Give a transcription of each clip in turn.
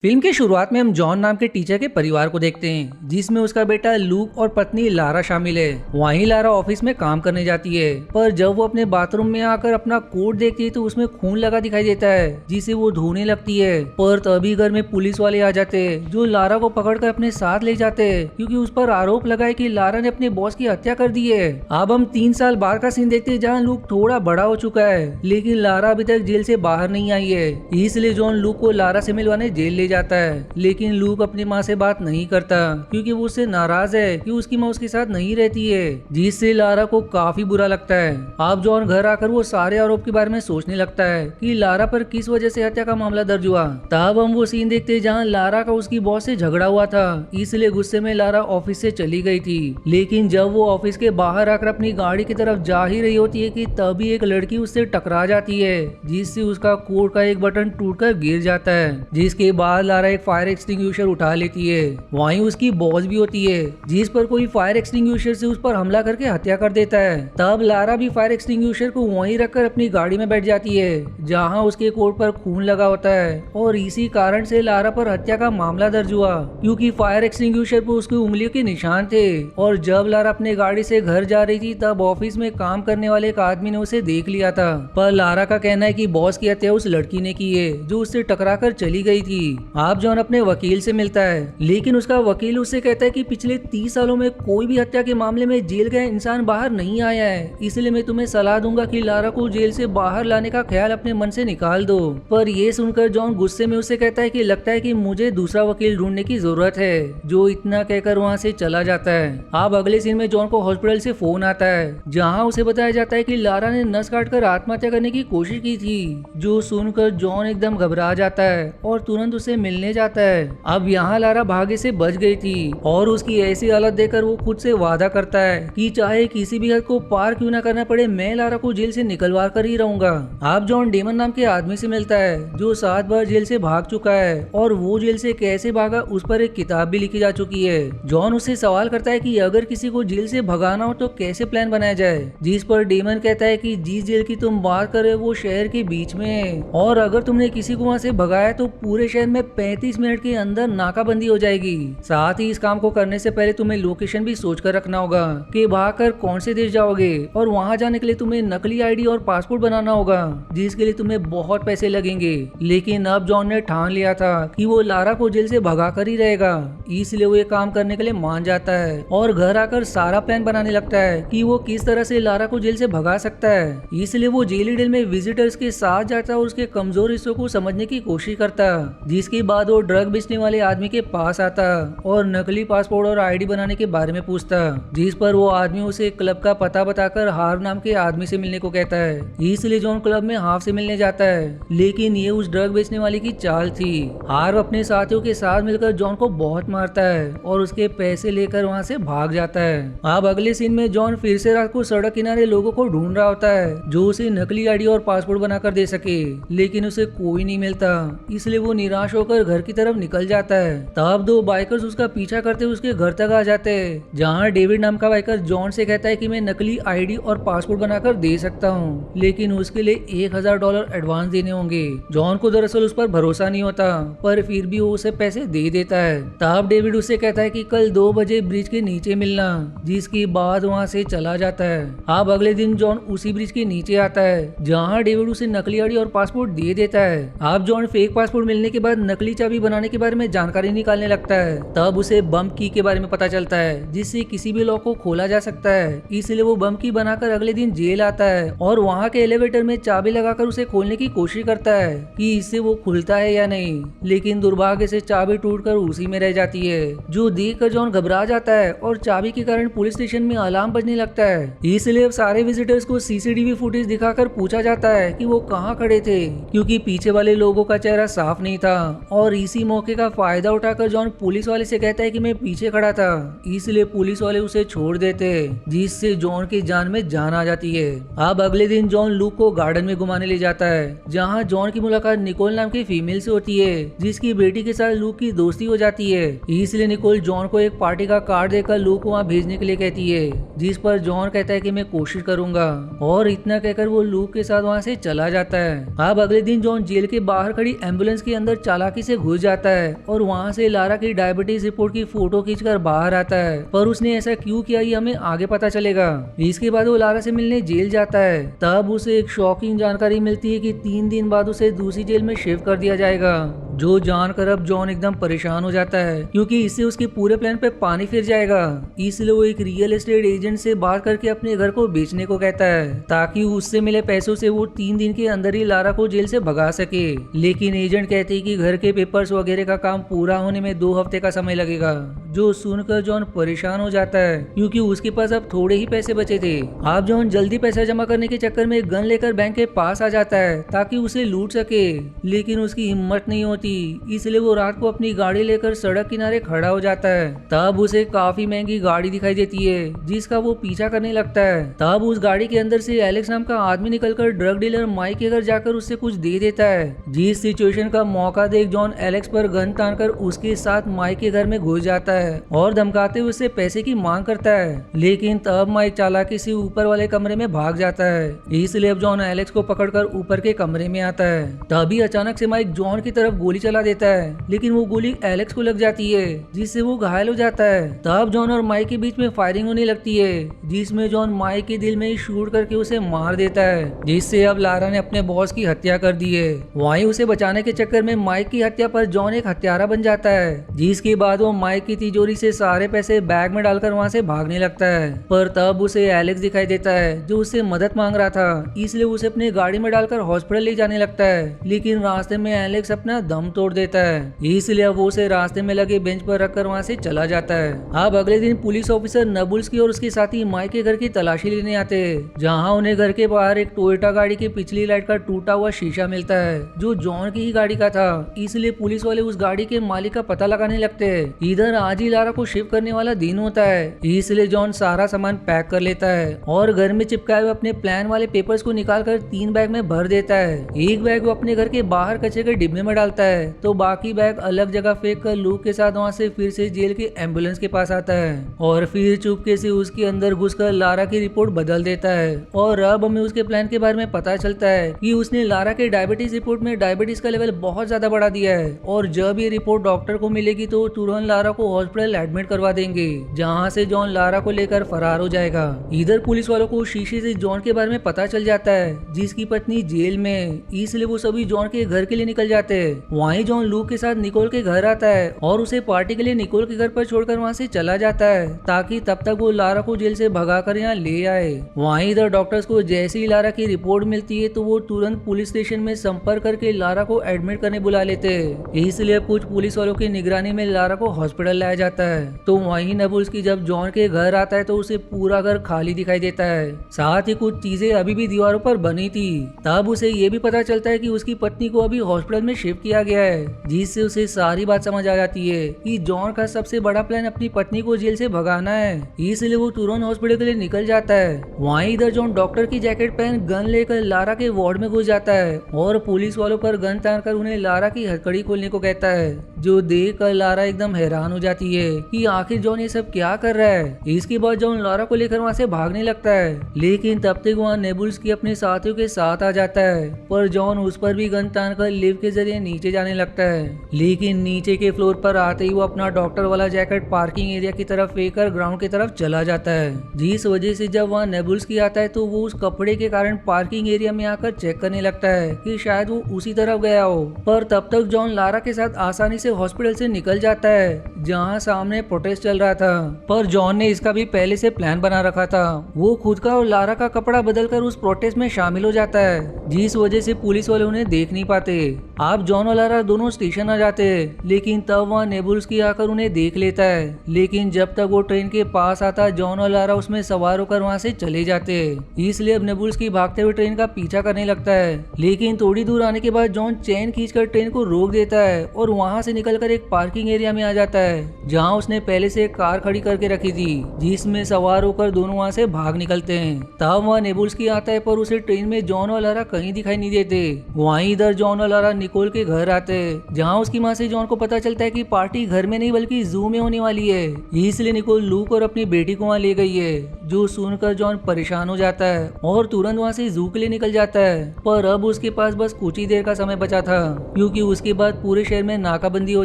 Film की शुरुआत में हम जॉन नाम के टीचर के परिवार को देखते हैं, जिसमें उसका बेटा लूक और पत्नी लारा शामिल है। वहीं लारा ऑफिस में काम करने जाती है, पर जब वो अपने बाथरूम में आकर अपना कोट देखती है तो उसमें खून लगा दिखाई देता है, जिसे वो धोने लगती है। पर तभी घर में पुलिस वाले आ जाते हैं, जो लारा को पकड़कर अपने साथ ले जाते हैं, क्योंकि उस पर आरोप लगा है कि लारा ने अपने बॉस की हत्या कर दी है। अब हम 3 साल बाद का सीन देखते हैं, जहाँ लूक थोड़ा बड़ा हो चुका है, लेकिन लारा अभी तक जेल से बाहर नहीं आई है। इसलिए जॉन लूक को लारा से मिलवाने जेल ले जाता है, लेकिन लूक अपनी माँ से बात नहीं करता, क्योंकि वो उससे नाराज है कि उसकी माँ उसके साथ नहीं रहती है, जिससे लारा को काफी बुरा लगता है। अब जॉन घर आकर वो सारे आरोप के बारे में सोचने लगता है कि लारा पर किस वजह से हत्या का मामला दर्ज हुआ। तब हम वो सीन देखते हैं जहाँ लारा का उसकी बॉस से झगड़ा हुआ था, इसलिए गुस्से में लारा ऑफिस से चली गई थी। लेकिन जब वो ऑफिस के बाहर आकर अपनी गाड़ी की तरफ जा ही रही होती है कि तभी एक लड़की उससे टकरा जाती है, जिससे उसका कोट का एक बटन टूटकर गिर जाता है। जिसके बाद लारा एक फायर एक्सटिंग्विशर उठा लेती है। वहीं उसकी बॉस भी होती है, जिस पर कोई फायर एक्सटिंग्विशर से उस पर हमला करके हत्या कर देता है। तब लारा भी फायर एक्सटिंग्विशर को वहीं रखकर अपनी गाड़ी में बैठ जाती है, जहां उसके कोट पर खून लगा होता है, और इसी कारण से लारा पर हत्या का मामला दर्ज हुआ, क्योंकि फायर एक्सटिंग्विशर पर उसकी उंगलियों के निशान थे। और जब लारा अपने गाड़ी से घर जा रही थी, तब ऑफिस में काम करने वाले एक आदमी ने उसे देख लिया था। पर लारा का कहना है कि बॉस की हत्या उस लड़की ने की है, जो उससे टकरा कर चली गई थी। आप जॉन अपने वकील से मिलता है, लेकिन उसका वकील उससे कहता है कि पिछले 30 सालों में कोई भी हत्या के मामले में जेल गया इंसान बाहर नहीं आया है, इसलिए मैं तुम्हें सलाह दूंगा कि लारा को जेल से बाहर लाने का ख्याल अपने मन से निकाल दो। पर ये सुनकर जॉन गुस्से में उससे कहता है कि लगता है कि मुझे दूसरा वकील ढूंढने की जरूरत है, जो इतना कहकर वहाँ से चला जाता है। अब अगले सीन में जॉन को हॉस्पिटल से फोन आता है, जहाँ उसे बताया जाता है कि लारा ने नस काटकर आत्महत्या करने की कोशिश की थी। जो सुनकर जॉन एकदम घबरा जाता है और तुरंत उसे मिलने जाता है। अब यहाँ लारा भाग्य से बच गई थी, और उसकी ऐसी हालत देखकर वो खुद से वादा करता है कि चाहे किसी भी हद को पार क्यों ना करना पड़े, मैं लारा को जेल से निकलवा कर ही रहूंगा। अब जॉन डेमन नाम के आदमी से मिलता है, जो 7 बार जेल से भाग चुका है, और वो जेल से कैसे भागा उस पर एक किताब भी लिखी जा चुकी है। जॉन उससे सवाल करता है कि अगर किसी को जेल से भगाना हो तो कैसे प्लान बनाया जाए, जिस पर डेमन कहता है कि जिस जेल की तुम बात कर रहे हो वो शहर के बीच में है, और अगर तुमने किसी को वहाँ से भगाया तो पूरे शहर में 35 मिनट के अंदर नाकाबंदी हो जाएगी। साथ ही इस काम को करने से पहले तुम्हें लोकेशन भी सोच कर रखना होगा कि भागकर कौन से देश जाओगे, और वहाँ जाने के लिए तुम्हें नकली आईडी और पासपोर्ट बनाना होगा, जिसके लिए तुम्हें बहुत पैसे लगेंगे। लेकिन अब जॉन ने ठान लिया था कि वो लारा को जेल से भगा कर ही रहेगा, इसलिए वो ये काम करने के लिए मान जाता है और घर आकर सारा प्लान बनाने लगता है कि वो किस तरह से लारा को जेल से भगा सकता है। इसलिए वो जेल डेल में विजिटर्स के साथ जाता और उसके कमजोर हिस्सों को समझने की कोशिश करता, जिसके बाद वो ड्रग बेचने वाले आदमी के पास आता और नकली पासपोर्ट और आईडी बनाने के बारे में पूछता, जिस पर वो आदमी उसे क्लब का पता बताकर हार्व नाम के आदमी से मिलने को कहता है। इसलिए जॉन क्लब में हार्व से मिलने जाता है, लेकिन ये उस ड्रग बेचने वाले की चाल थी। हार्व अपने साथियों के साथ मिलकर जॉन को बहुत मारता है और उसके पैसे लेकर वहाँ से भाग जाता है। अब अगले सीन में जॉन फिर से रात को सड़क किनारे लोगों को ढूंढ रहा होता है, जो उसे नकली आईडी और पासपोर्ट बनाकर दे सके, लेकिन उसे कोई नहीं मिलता। इसलिए वो निराश होकर घर की तरफ निकल जाता है। तब 2 बाइकर्स उसका पीछा करते हुए उसके घर तक आ जाते हैं, जहाँ डेविड नाम का बाइकर जॉन से कहता है कि मैं नकली आईडी और पासपोर्ट बनाकर दे सकता हूँ, लेकिन उसके लिए $1000 एडवांस देने होंगे। जॉन को दरअसल उस पर भरोसा नहीं होता, पर फिर भी वो उसे पैसे दे देता है। तब डेविड उससे कहता है कि कल 2 बजे ब्रिज के नीचे मिलना, जिसके बाद वहाँ से चला जाता है। अब अगले दिन जॉन उसी ब्रिज के नीचे आता है, जहाँ डेविड उसे नकली आईडी और पासपोर्ट दे देता है। अब जॉन फेक पासपोर्ट मिलने के बाद नकली चाबी बनाने के बारे में जानकारी निकालने लगता है। तब उसे बम की के बारे में पता चलता है, जिससे किसी भी लॉक को खोला जा सकता है। इसलिए वो बम की बनाकर अगले दिन जेल आता है और वहाँ के एलिवेटर में चाबी लगाकर उसे खोलने की कोशिश करता है कि इससे वो खुलता है या नहीं, लेकिन दुर्भाग्य से चाबी टूटकर उसी में रह जाती है, जो देखकर जॉन घबरा जाता है और चाबी के कारण पुलिस स्टेशन में अलार्म बजने लगता है। इसलिए अब सारे विजिटर्स को सीसीटीवी फुटेज दिखाकर पूछा जाता है कि वो कहाँ खड़े थे, क्योंकि पीछे वाले लोगों का चेहरा साफ नहीं था। और इसी मौके का फायदा उठाकर जॉन पुलिस वाले से कहता है कि मैं पीछे खड़ा था, इसलिए पुलिस वाले उसे छोड़ देते, जिससे जॉन की जान में जान आ जाती है। अब अगले दिन जॉन लूक को गार्डन में घुमाने ले जाता है, जहाँ जॉन की मुलाकात निकोल नाम की फीमेल से होती है, जिसकी बेटी के साथ लूक की दोस्ती हो जाती है। इसलिए निकोल जॉन को एक पार्टी का कार्ड देकर लूक को वहाँ भेजने के लिए कहती है, जिस पर जॉन कहता है कि मैं कोशिश करूंगा, और इतना कहकर वो लूक के साथ वहाँ से चला जाता है। अब अगले दिन जॉन जेल के बाहर खड़ी एम्बुलेंस के अंदर चालाकी चालाकी से घुस जाता है और वहाँ से लारा की डायबिटीज रिपोर्ट की फोटो खींचकर बाहर आता है। पर उसने ऐसा क्यों किया ये हमें आगे पता चलेगा। इसके बाद वो लारा से मिलने जेल जाता है। तब उसे एक शॉकिंग जानकारी मिलती है कि 3 दिन बाद उसे दूसरी जेल में शिफ्ट कर दिया जाएगा। जो जानकर अब जॉन एकदम परेशान हो जाता है क्योंकि इससे उसके पूरे प्लान पे पानी फिर जाएगा। इसलिए वो एक रियल एस्टेट एजेंट से बात करके अपने घर को बेचने को कहता है ताकि उससे मिले पैसों से वो 3 दिन के अंदर ही लारा को जेल से भगा सके। लेकिन एजेंट कहते हैं कि घर के पेपर्स वगैरह का काम पूरा होने में 2 हफ्ते का समय लगेगा। जो सुनकर जॉन परेशान हो जाता है क्योंकि उसके पास अब थोड़े ही पैसे बचे थे। अब जॉन जल्दी पैसा जमा करने के चक्कर में गन लेकर बैंक के पास आ जाता है ताकि उसे लूट सके, लेकिन उसकी हिम्मत नहीं होती। इसलिए वो रात को अपनी गाड़ी लेकर सड़क किनारे खड़ा हो जाता है। तब उसे काफी महंगी गाड़ी दिखाई देती है जिसका वो पीछा करने लगता है। तब उस गाड़ी के अंदर से एलेक्स नाम का आदमी निकलकर ड्रग डीलर माइक के घर जाकर उससे कुछ दे देता है। जिस सिचुएशन का मौका देख जॉन एलेक्स पर गन तानकर उसके साथ माइक के घर में घुस जाता है और धमकाते हुए उससे पैसे की मांग करता है। लेकिन तब माइक चालाकी से ऊपर वाले कमरे में भाग जाता है। इसलिए अब जॉन एलेक्स को पकड़कर ऊपर के कमरे में आता है। तभी अचानक से माइक जॉन की तरफ गोली चला देता है, लेकिन वो गोली एलेक्स को लग जाती है जिससे वो घायल हो जाता है। तब जॉन और माइक के बीच में फायरिंग होने लगती है जिसमें जॉन माइक के दिल में ही शूट करके उसे मार देता है, जिससे अब लारा ने अपने बॉस की हत्या कर दी है। वहीं उसे बचाने के चक्कर में माइक की हत्या पर जॉन एक हत्यारा बन जाता है, जिसके बाद वो माइक की तिजोरी से सारे पैसे बैग में डालकर वहाँ से भागने लगता है। पर तब उसे एलेक्स दिखाई देता है जो उससे मदद मांग रहा था, इसलिए उसे अपनी गाड़ी में डालकर हॉस्पिटल ले जाने लगता है। लेकिन रास्ते में एलेक्स अपना दम तोड़ देता है, इसलिए अब वो उसे रास्ते में लगे बेंच पर रखकर वहाँ से चला जाता है। अब अगले दिन पुलिस ऑफिसर नबुल्स्की और उसके साथी माइक के घर की तलाशी लेने आते हैं, जहाँ उन्हें घर के बाहर एक टोयोटा गाड़ी की पिछली लाइट का टूटा हुआ शीशा मिलता है जो जॉन की ही गाड़ी का था। इसलिए पुलिस वाले उस गाड़ी के मालिक का पता लगाने लगते हैं। इधर आज ही लारा को शिफ्ट करने वाला दिन होता है, इसलिए जॉन सारा सामान पैक कर लेता है और घर में चिपकाए हुए अपने प्लान वाले पेपर्स को निकालकर 3 बैग में भर देता है। एक बैग वो अपने घर के बाहर कचरे के डिब्बे में डालता है तो बाकी बैग अलग जगह फेंक कर लूक के साथ वहाँ से फिर से जेल के एम्बुलेंस के पास आता है और फिर चुपके से उसके अंदर घुसकर लारा की रिपोर्ट बदल देता है। और अब हमें उसके प्लान के बारे में पता चलता है कि उसने लारा के डायबिटीज रिपोर्ट में डायबिटीज का लेवल बहुत ज्यादा बढ़ा दिया है और जब ये रिपोर्ट डॉक्टर को मिलेगी तो तुरंत लारा को हॉस्पिटल एडमिट करवा देंगे, जहाँ से जॉन लारा को लेकर फरार हो जाएगा। इधर पुलिस वालों को शीशे से जॉन के बारे में पता चल जाता है जिसकी पत्नी जेल में, इसलिए वो सभी जॉन के घर के लिए निकल जाते हैं। वहीं जॉन लूक के साथ निकोल के घर आता है और उसे पार्टी के लिए निकोल के घर पर छोड़कर वहाँ से चला जाता है ताकि तब तक वो लारा को जेल से भगाकर यहाँ ले आए। वहीं इधर डॉक्टर्स को जैसे ही लारा की रिपोर्ट मिलती है तो वो तुरंत पुलिस स्टेशन में संपर्क करके लारा को एडमिट करने बुला लेते हैं। इसलिए कुछ पुलिस वालों की निगरानी में लारा को हॉस्पिटल लाया जाता है। तो वहीं नबुल्स्की जब जॉन के घर आता है तो उसे पूरा घर खाली दिखाई देता है, साथ ही कुछ चीजें अभी भी दीवारों पर बनी थी। तब उसे ये भी पता चलता है कि उसकी पत्नी को अभी हॉस्पिटल में शिफ्ट किया गया है, जिससे उसे सारी बात समझ आ जाती है कि जॉन का सबसे बड़ा प्लान अपनी पत्नी को जेल से भगाना है। इसलिए वो तुरंत हॉस्पिटल के लिए निकल जाता है। वहीं इधर जॉन डॉक्टर की जैकेट पहन गन लेकर लारा के वार्ड में घुस जाता है और पुलिस वालों पर गन तानकर उन्हें लारा की हथकड़ी खोलने को कहता है, जो देख कर लारा एकदम हैरान हो जाती है कि आखिर जॉन ये सब क्या कर रहा है। इसके बाद जॉन लारा को लेकर वहाँ से भागने लगता है, लेकिन तब तक वहाँ नेबुल्स्की अपने साथियों के साथ आ जाता है। पर जॉन उस पर भी गन तानकर लिफ्ट के जरिए नीचे जाने लगता है, लेकिन नीचे के फ्लोर पर आते ही वो अपना डॉक्टर वाला जैकेट पार्किंग एरिया की तरफ फेंककर ग्राउंड की तरफ चला जाता है, जिस वजह से जब वहाँ नेबुल्स्की आता है तो वो उस कपड़े के कारण पार्किंग एरिया में आकर चेक करने लगता है कि शायद वो उसी तरफ गया हो। पर तब तक जॉन लारा के साथ आसानी से हॉस्पिटल से निकल जाता है जहाँ सामने प्रोटेस्ट चल रहा था। पर जॉन ने इसका भी पहले से प्लान बना रखा था। वो खुद का और लारा का कपड़ा बदलकर उस प्रोटेस्ट में शामिल हो जाता है, जिस वजह से पुलिस वाले उन्हें देख नहीं पाते। आप जॉन और लारा दोनों स्टेशन आ जाते हैं, लेकिन तब वहाँ नेबुल्स्की आकर उन्हें देख लेता है। लेकिन जब तक वो ट्रेन के पास आता जॉन और लारा उसमें सवार होकर वहाँ से चले जाते हैं। इसलिए अब नेबुल्स्की भागते हुए ट्रेन का पीछा करने लगता है, लेकिन थोड़ी दूर आने के बाद जॉन चेन खींचकर ट्रेन को रोक देता है और वहाँ से निकलकर एक पार्किंग एरिया में आ जाता है जहाँ उसने पहले से एक कार खड़ी करके रखी थी, जिसमें सवार होकर दोनों वहाँ से भाग निकलते हैं। तब वहाँ नेबुल्स्की आता है पर उसे ट्रेन में जॉन और लारा कहीं दिखाई नहीं देते। वहीं इधर जॉन और लारा निकोल के घर आते हैं, जहाँ उसकी माँ से जॉन को पता चलता है कि पार्टी घर में नहीं बल्कि जू में होने वाली है। इसलिए निकोल लूक और अपनी बेटी को वहाँ ले गई है, जो सुनकर जॉन परेशान हो जाता है और तुरंत वहाँ से जू के लिए निकल जाता है। पर अब उसके पास बस कुछ ही देर का समय बचा था, क्योंकि उसके बाद पूरे शहर में नाकाबंदी हो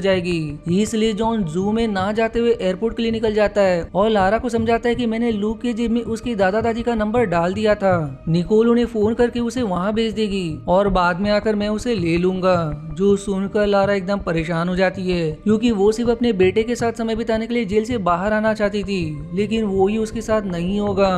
जाएगी। इसलिए जॉन जू में ना जाते हुए एयरपोर्ट के लिए निकल जाता है और लारा को समझाता है कि मैंने लूक के जेब में उसकी दादा दादी का नंबर डाल दिया था। निकोल उन्हें फोन करके उसे वहाँ भेज देगी और बाद में आकर मैं उसे ले लूंगा। जो सुनकर लारा एकदम परेशान हो जाती है, क्योंकि वो सिर्फ अपने बेटे के साथ समय बिताने के लिए जेल से बाहर आना चाहती थी, लेकिन वो ही उसके साथ नहीं होगा।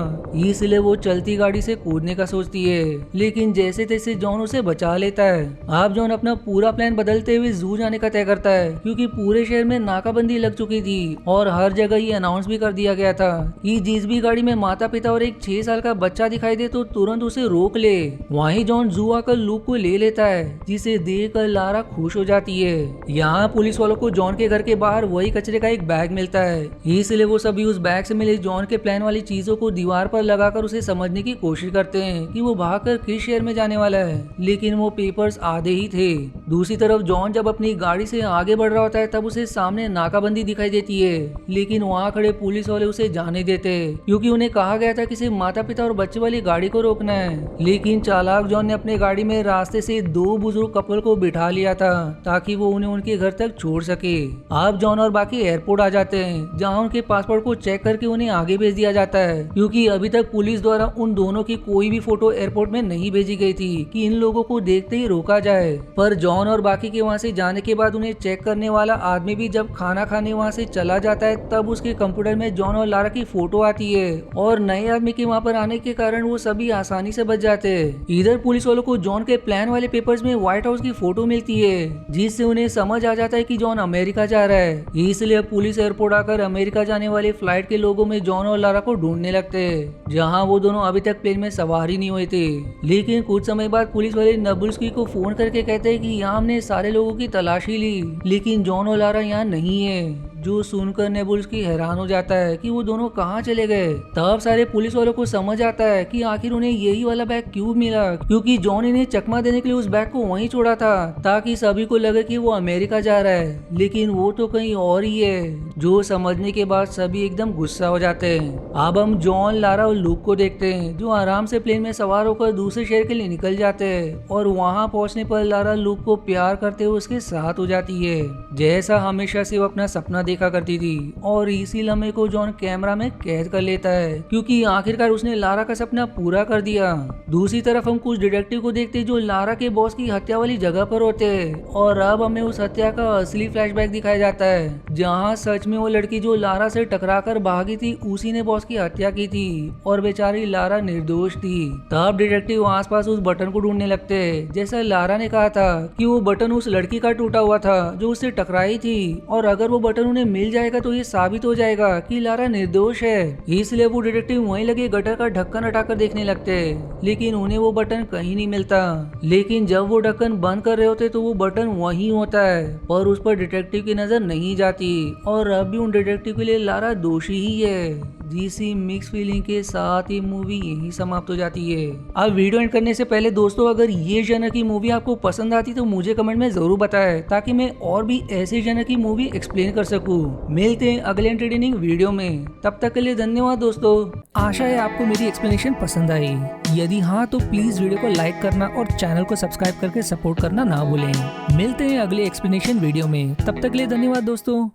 इसलिए वो चलती गाड़ी से कूदने का सोचती है, लेकिन जैसे तैसे जॉन उसे बचा लेता है। अब जॉन अपना पूरा प्लान बदलते हुए जू जाने का तय करता है, क्योंकि पूरे शहर में नाकाबंदी लग चुकी थी और हर जगह ये अनाउंस भी कर दिया गया था कि जिस भी गाड़ी में माता पिता और एक 6 साल का बच्चा दिखाई दे तो तुरंत उसे रोक ले। वहीं जॉन जू आकर लूक को ले लेता है, जिसे देखकर लारा खुश हो जाती है। यहाँ पुलिस वालों को जॉन के घर के बाहर वही कचरे का एक बैग मिलता है, इसलिए वो सभी उस बैग से मिले जॉन के प्लान वाली चीजों को दीवार पर लगाकर उसे समझने की कोशिश करते हैं कि वो भागकर किस शहर में जाने वाला है, लेकिन वो पेपर्स आधे ही थे। दूसरी तरफ जॉन जब अपनी गाड़ी से आगे बढ़ रहा होता है तब उसे सामने नाकाबंदी दिखाई देती है, लेकिन वहाँ खड़े पुलिस वाले उसे जाने देते, क्योंकि उन्हें कहा गया था कि सिर्फ माता पिता और बच्चे वाली गाड़ी को रोकना है। लेकिन चालाक जॉन ने अपने गाड़ी में रास्ते से 2 बुजुर्ग कपल को बिठा लिया था ताकि वो उन्हें उनके घर तक छोड़ सके। अब जॉन और बाकी एयरपोर्ट आ जाते हैं, जहाँ उनके पासपोर्ट को चेक करके उन्हें आगे भेज दिया जाता है, क्योंकि अभी तक पुलिस द्वारा उन दोनों की कोई भी फोटो एयरपोर्ट में नहीं भेजी गई थी कि इन लोगों को देखते ही रोका जाए। पर जॉन और बाकी के वहाँ से जाने के बाद उन्हें चेक करने वाला आदमी भी जब खाना खाने वहाँ से चला जाता है तब उसके कंप्यूटर में जॉन और लारा की फोटो आती है और नए आदमी के वहाँ पर आने के कारण वो सभी आसानी से बच जाते हैं। इधर पुलिस वालों को जॉन के प्लान वाले पेपर्स में व्हाइट हाउस की फोटो मिलती है, जिससे उन्हें समझ आ जाता है कि जॉन अमेरिका जा रहा है। इसलिए पुलिस एयरपोर्ट आकर अमेरिका जाने वाले फ्लाइट के लोगों में जॉन और लारा को ढूंढने लगते हैं, जहाँ वो दोनों अभी तक प्लेन में सवार ही नहीं हुए थे। लेकिन कुछ समय बाद पुलिस वाले नबुल्स्की को फोन करके कहते हैं कि यहाँ हमने सारे लोगों की तलाशी ली, लेकिन जॉन और लारा यहाँ नहीं है। जो सुनकर नेबुल्स्की हैरान हो जाता है कि वो दोनों कहाँ चले गए। तब सारे पुलिस वालों को समझ आता है कि आखिर उन्हें यही वाला बैग क्यों मिला, क्योंकि जॉन इन्हें चकमा देने के लिए उस बैग को वहीं छोड़ा था ताकि सभी को लगे कि वो अमेरिका जा रहा है, लेकिन वो तो कहीं और ही है। जो समझने के बाद सभी एकदम गुस्सा हो जाते हैं। अब हम जॉन, लारा और लूक को देखते हैं, जो आराम से प्लेन में सवार होकर दूसरे शहर के लिए निकल जाते हैं और वहाँ पहुँचने पर लारा लूक को प्यार करते हुए उसके साथ हो जाती है, जैसा हमेशा से वो अपना सपना देखा करती थी। और इसी लम्हे को जॉन कैमरा में कैद कर लेता है, क्योंकि आखिरकार उसने लारा का सपना पूरा कर दिया। दूसरी तरफ हम कुछ डिटेक्टिव को देखते हैं जो लारा के बॉस की हत्या वाली जगह पर होते हैं, और अब हमें उस हत्या का असली फ्लैशबैक दिखाया जाता है, जहाँ सच में वो लड़की जो लारा से टकराकर भागी थी उसी ने बॉस की हत्या की थी और बेचारी लारा निर्दोष थी। तब डिटेक्टिव आसपास उस बटन को ढूंढने लगते हैं, जैसा लारा ने कहा था कि वो बटन उस लड़की का टूटा हुआ था जो उससे टकराई थी, और अगर वो बटन उन्हें मिल जाएगा तो ये साबित हो जाएगा कि लारा निर्दोष है। इसलिए वो डिटेक्टिव वहीं लगे गटर का ढक्कन हटाकर देखने लगते हैं, लेकिन उन्हें वो बटन कहीं नहीं मिलता। लेकिन जब वो ढक्कन बंद कर रहे होते तो वो बटन वहीं होता है, पर उस पर डिटेक्टिव की नजर नहीं जाती, और अब भी उन डिटेक्टिव के लिए लारा दोषी ही है। जिसी मिक्स फीलिंग के साथ ये मूवी यही समाप्त हो जाती है। अब वीडियो एंड करने से पहले दोस्तों, अगर ये जनर की मूवी आपको पसंद आती तो मुझे कमेंट में जरूर बताएं, ताकि मैं और भी ऐसे जनर की मूवी एक्सप्लेन कर सकूं। मिलते हैं अगले एंटरटेनिंग वीडियो में, तब तक के लिए धन्यवाद दोस्तों। आशा है आपको मेरी एक्सप्लेनेशन पसंद आई। यदि हाँ तो प्लीज वीडियो को लाइक करना और चैनल को सब्सक्राइब करके सपोर्ट करना ना भूलें। मिलते हैं अगले एक्सप्लेनेशन वीडियो में, तब तक के लिए धन्यवाद दोस्तों।